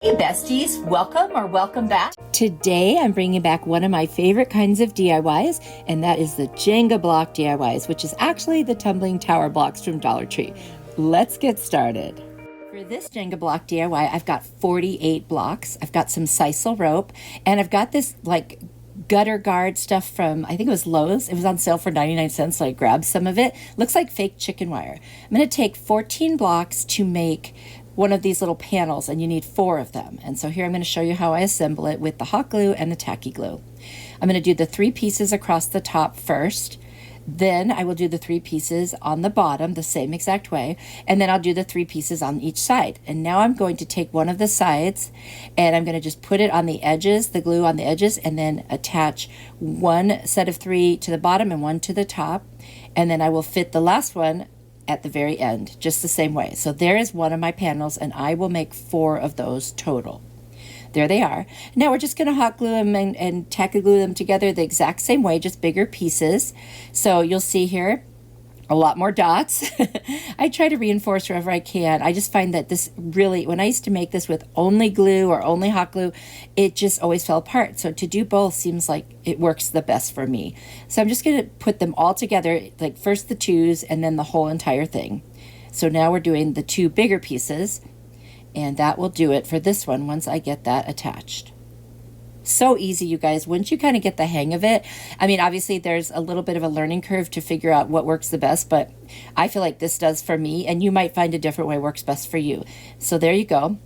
Hey besties, welcome back. Today I'm bringing back one of my favorite kinds of DIYs, and that is the Jenga block DIYs, which is actually the tumbling tower blocks from Dollar Tree. Let's get started. For this Jenga block DIY, I've got 48 blocks. I've got some sisal rope, and I've got this like gutter guard stuff from, I think it was Lowe's. It was on sale for 99 cents, so I grabbed some of it. Looks like fake chicken wire. I'm going to take 14 blocks to make one of these little panels, and you need 4 of them. And so here I'm going to show you how I assemble it with the hot glue and the tacky glue. I'm going to do the 3 pieces across the top first. Then I will do the 3 pieces on the bottom the same exact way, and then I'll do the 3 pieces on each side. And now I'm going to take one of the sides and I'm going to just put it on the edges, the glue on the edges, and then attach one set of 3 to the bottom and one to the top. And then I will fit the last one at the very end, just the same way. So there is one of my panels, and I will make 4 of those total. There they are. Now we're just going to hot glue them and tacky glue them together the exact same way, just bigger pieces. So you'll see here a lot more dots. I try to reinforce wherever I can. I just find that this really, when I used to make this with only glue or only hot glue, it just always fell apart. So to do both seems like it works the best for me. So I'm just going to put them all together, like first the 2s and then the whole entire thing. So now we're doing the 2 bigger pieces, and that will do it for this one once I get that attached. So easy, you guys, once you kind of get the hang of it. I mean, obviously there's a little bit of a learning curve to figure out what works the best, but I feel like this does for me, and you might find a different way works best for you. So there you go.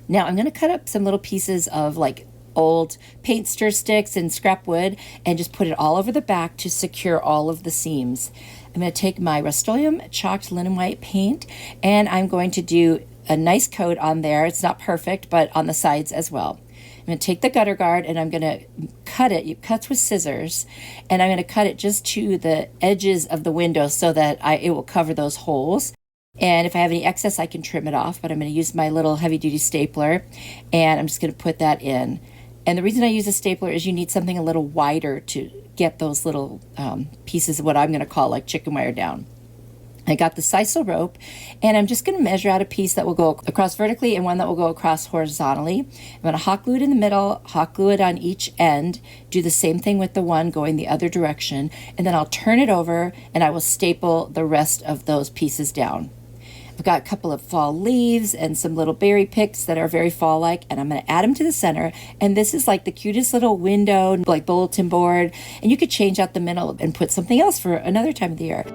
Now I'm going to cut up some little pieces of like old paint stir sticks and scrap wood and just put it all over the back to secure all of the seams. I'm going to take my Rust-Oleum chalked linen white paint, and I'm going to do a nice coat on there. It's not perfect, but on the sides as well. I'm going to take the gutter guard and I'm going to cut it. You cut with scissors, and I'm going to cut it just to the edges of the window so that it will cover those holes. And if I have any excess, I can trim it off, but I'm going to use my little heavy duty stapler, and I'm just going to put that in. And the reason I use a stapler is you need something a little wider to get those little pieces of what I'm going to call like chicken wire down. I got the sisal rope, and I'm just going to measure out a piece that will go across vertically and one that will go across horizontally. I'm going to hot glue it in the middle, hot glue it on each end, do the same thing with the one going the other direction, and then I'll turn it over and I will staple the rest of those pieces down. I've got a couple of fall leaves and some little berry picks that are very fall-like, and I'm going to add them to the center. And this is like the cutest little window, like bulletin board, and you could change out the middle and put something else for another time of the year.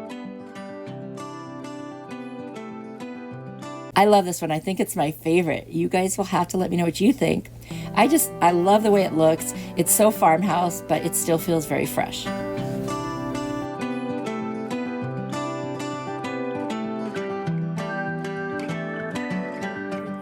I love this one. I think it's my favorite. You guys will have to let me know what you think. I love the way it looks. It's so farmhouse, but it still feels very fresh.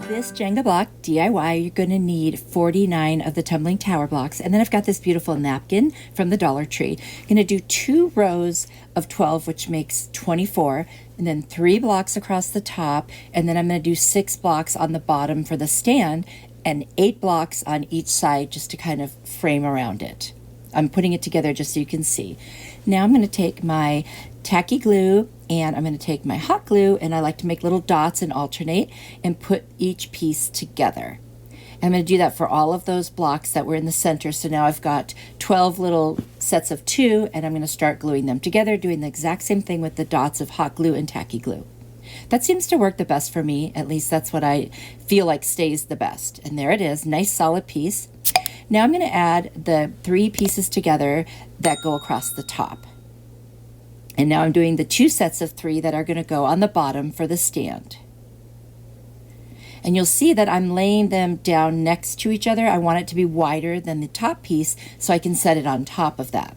This Jenga block DIY, you're going to need 49 of the tumbling tower blocks. And then I've got this beautiful napkin from the Dollar Tree. I'm going to do 2 rows of 12, which makes 24, and then 3 blocks across the top. And then I'm going to do 6 blocks on the bottom for the stand and 8 blocks on each side just to kind of frame around it. I'm putting it together just so you can see. Now I'm going to take my tacky glue and I'm going to take my hot glue, and I like to make little dots and alternate and put each piece together. I'm going to do that for all of those blocks that were in the center. So now I've got 12 little sets of 2, and I'm going to start gluing them together, doing the exact same thing with the dots of hot glue and tacky glue. That seems to work the best for me. At least that's what I feel like stays the best. And there it is, nice solid piece. Now I'm going to add the 3 pieces together that go across the top. And now I'm doing the 2 sets of 3 that are going to go on the bottom for the stand. And you'll see that I'm laying them down next to each other. I want it to be wider than the top piece so I can set it on top of that.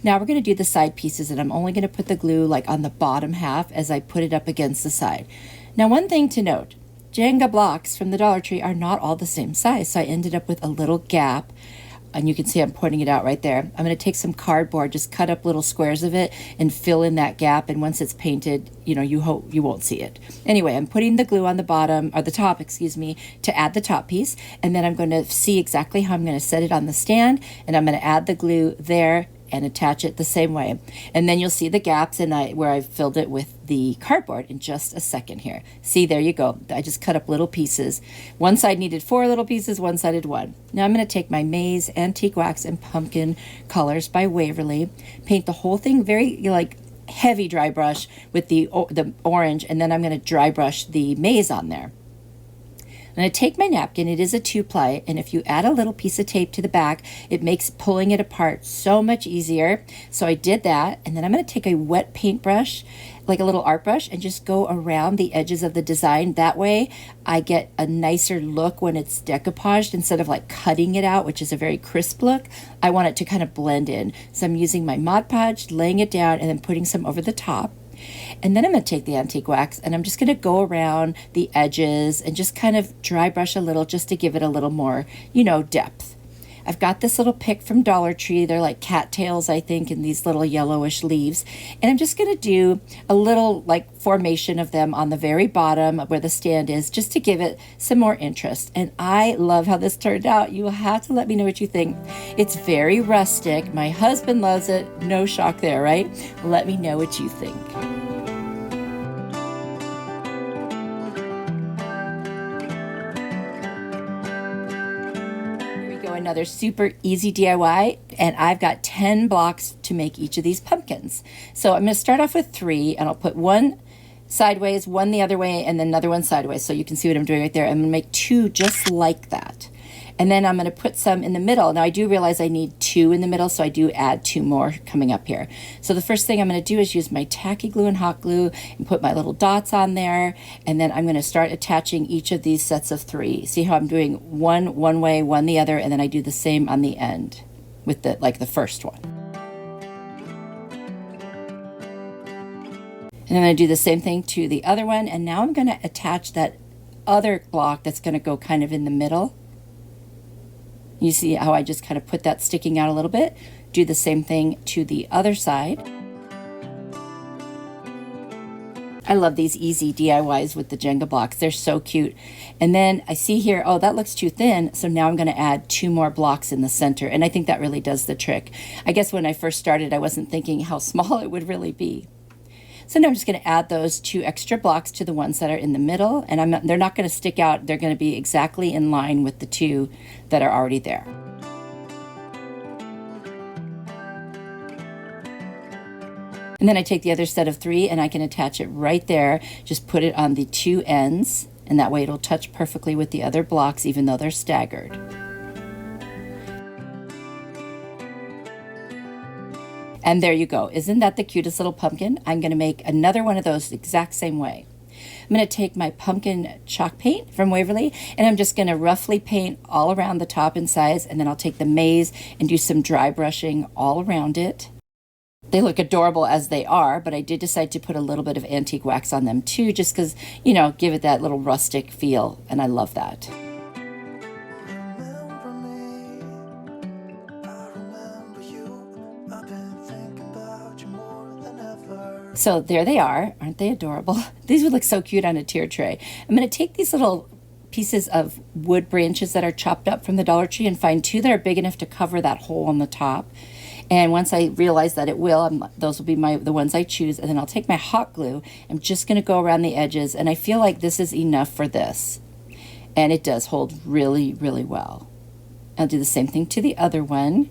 Now we're going to do the side pieces, and I'm only going to put the glue like on the bottom half as I put it up against the side. Now one thing to note, Jenga blocks from the Dollar Tree are not all the same size, so I ended up with a little gap. And you can see I'm pointing it out right there. I'm going to take some cardboard, just cut up little squares of it and fill in that gap. And once it's painted, you hope you won't see it. Anyway, I'm putting the glue on the bottom, or the top, excuse me, to add the top piece. And then I'm going to see exactly how I'm going to set it on the stand. And I'm going to add the glue there and attach it the same way. And then you'll see the gaps where I've filled it with the cardboard in just a second here. See, there you go. I just cut up little pieces. One side needed 4 little pieces, one side had 1. Now I'm going to take my maize, antique wax, and pumpkin colors by Waverly, paint the whole thing very like heavy dry brush with the orange, and then I'm going to dry brush the maize on there. I'm going to take my napkin, it is a 2-ply, and if you add a little piece of tape to the back, it makes pulling it apart so much easier. So I did that, and then I'm going to take a wet paintbrush, like a little art brush, and just go around the edges of the design. That way I get a nicer look when it's decoupaged instead of like cutting it out, which is a very crisp look. I want it to kind of blend in. So I'm using my Mod Podge, laying it down, and then putting some over the top. And then I'm going to take the antique wax and I'm just going to go around the edges and just kind of dry brush a little just to give it a little more, depth. I've got this little pick from Dollar Tree. They're like cattails, I think, in these little yellowish leaves. And I'm just going to do a little like formation of them on the very bottom where the stand is, just to give it some more interest. And I love how this turned out. You will have to let me know what you think. It's very rustic. My husband loves it. No shock there, right? Let me know what you think. Another super easy DIY, and I've got 10 blocks to make each of these pumpkins. So I'm going to start off with 3, and I'll put one sideways, one the other way, and then another one sideways, so you can see what I'm doing right there. I'm going to make 2 just like that. And then I'm going to put some in the middle. Now I do realize I need 2 in the middle, so I do add 2 more coming up here. So the first thing I'm going to do is use my tacky glue and hot glue and put my little dots on there. And then I'm going to start attaching each of these sets of 3. See how I'm doing one way, one the other, and then I do the same on the end with the first one. And then I do the same thing to the other one. And now I'm going to attach that other block that's going to go kind of in the middle. You see how I just kind of put that sticking out a little bit? Do the same thing to the other side. I love these easy DIYs with the Jenga blocks. They're so cute. And then I see here, oh, that looks too thin. So now I'm going to add 2 more blocks in the center. And I think that really does the trick. I guess when I first started, I wasn't thinking how small it would really be. So now I'm just going to add those 2 extra blocks to the ones that are in the middle, and they're not going to stick out. They're going to be exactly in line with the 2 that are already there. And then I take the other set of 3 and I can attach it right there. Just put it on the 2 ends, and that way it'll touch perfectly with the other blocks even though they're staggered. And there you go. Isn't that the cutest little pumpkin? I'm going to make another one of those the exact same way. I'm going to take my pumpkin chalk paint from Waverly, and I'm just going to roughly paint all around the top and sides, and then I'll take the maize and do some dry brushing all around it. They look adorable as they are, but I did decide to put a little bit of antique wax on them too, just because, give it that little rustic feel, and I love that. So there they are. Aren't they adorable? These would look so cute on a tier tray. I'm going to take these little pieces of wood branches that are chopped up from the Dollar Tree and find 2 that are big enough to cover that hole on the top. And once I realize that it will, those will be the ones I choose. And then I'll take my hot glue. I'm just going to go around the edges. And I feel like this is enough for this. And it does hold really, really well. I'll do the same thing to the other one.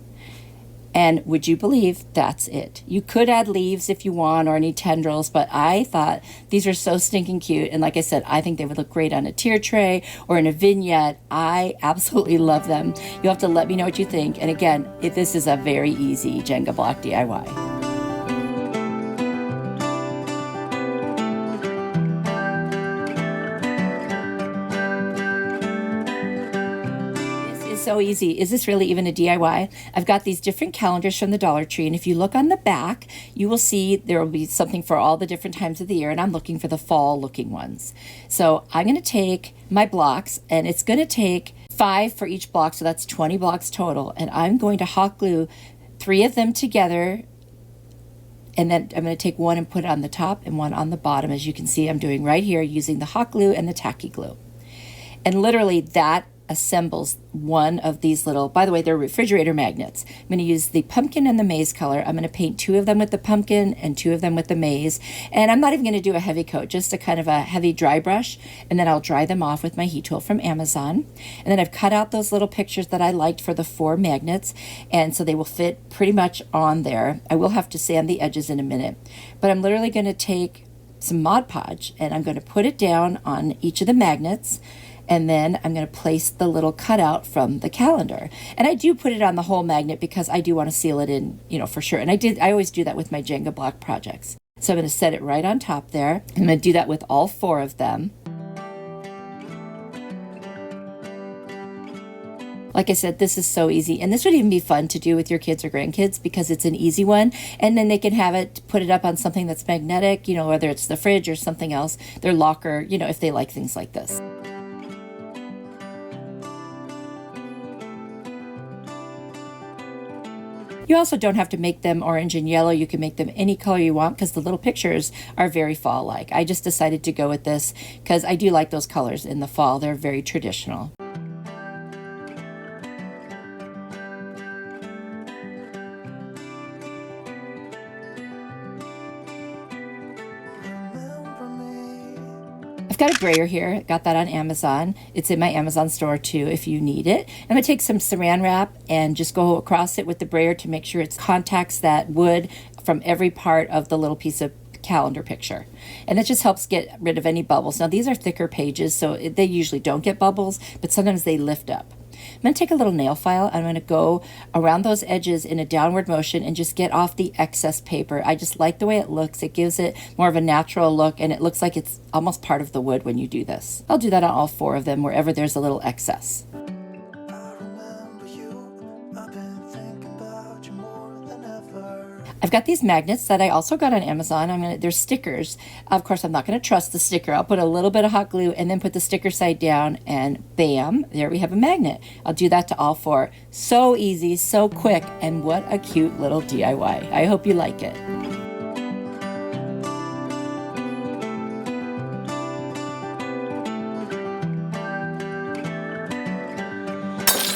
And would you believe that's it? You could add leaves if you want or any tendrils, but I thought these were so stinking cute. And like I said, I think they would look great on a tier tray or in a vignette. I absolutely love them. You'll have to let me know what you think. And again, this is a very easy Jenga block DIY. So easy. Is this really even a DIY? I've got these different calendars from the Dollar Tree, and if you look on the back, you will see there will be something for all the different times of the year, and I'm looking for the fall looking ones. So I'm going to take my blocks, and it's going to take 5 for each block, so that's 20 blocks total, and I'm going to hot glue 3 of them together, and then I'm going to take one and put it on the top and one on the bottom, as you can see I'm doing right here using the hot glue and the tacky glue. And literally that assembles one of these little, by the way, they're refrigerator magnets. I'm going to use the pumpkin and the maize color. I'm going to paint 2 of them with the pumpkin and 2 of them with the maize. And I'm not even going to do a heavy coat, just a kind of a heavy dry brush. And then I'll dry them off with my heat tool from Amazon. And then I've cut out those little pictures that I liked for the 4 magnets. And so they will fit pretty much on there. I will have to sand the edges in a minute. But I'm literally going to take some Mod Podge and I'm going to put it down on each of the magnets. And then I'm going to place the little cutout from the calendar. And I do put it on the whole magnet because I do want to seal it in, for sure. And I always do that with my Jenga block projects. So I'm going to set it right on top there. I'm going to do that with all 4 of them. Like I said, this is so easy. And this would even be fun to do with your kids or grandkids because it's an easy one. And then they can have it, put it up on something that's magnetic, whether it's the fridge or something else, their locker, if they like things like this. You also don't have to make them orange and yellow. You can make them any color you want because the little pictures are very fall-like. I just decided to go with this because I do like those colors in the fall. They're very traditional. I've got a brayer here, got that on Amazon. It's in my Amazon store too if you need it. I'm gonna take some saran wrap and just go across it with the brayer to make sure it contacts that wood from every part of the little piece of calendar picture. And that just helps get rid of any bubbles. Now these are thicker pages, so they usually don't get bubbles, but sometimes they lift up. I'm going to take a little nail file. I'm going to go around those edges in a downward motion and just get off the excess paper. I just like the way it looks. It gives it more of a natural look and it looks like it's almost part of the wood when you do this. I'll do that on all 4 of them wherever there's a little excess. I've got these magnets that I also got on Amazon. They're stickers. Of course, I'm not going to trust the sticker. I'll put a little bit of hot glue and then put the sticker side down and bam, there we have a magnet. I'll do that to all 4. So easy, so quick, and what a cute little DIY. I hope you like it.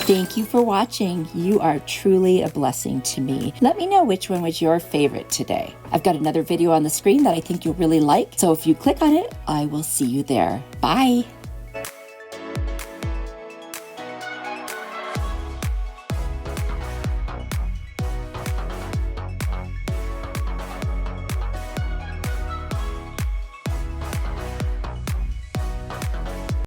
Thank you for watching. You are truly a blessing to me. Let me know which one was your favorite today. I've got another video on the screen that I think you'll really like. So if you click on it, I will see you there. Bye.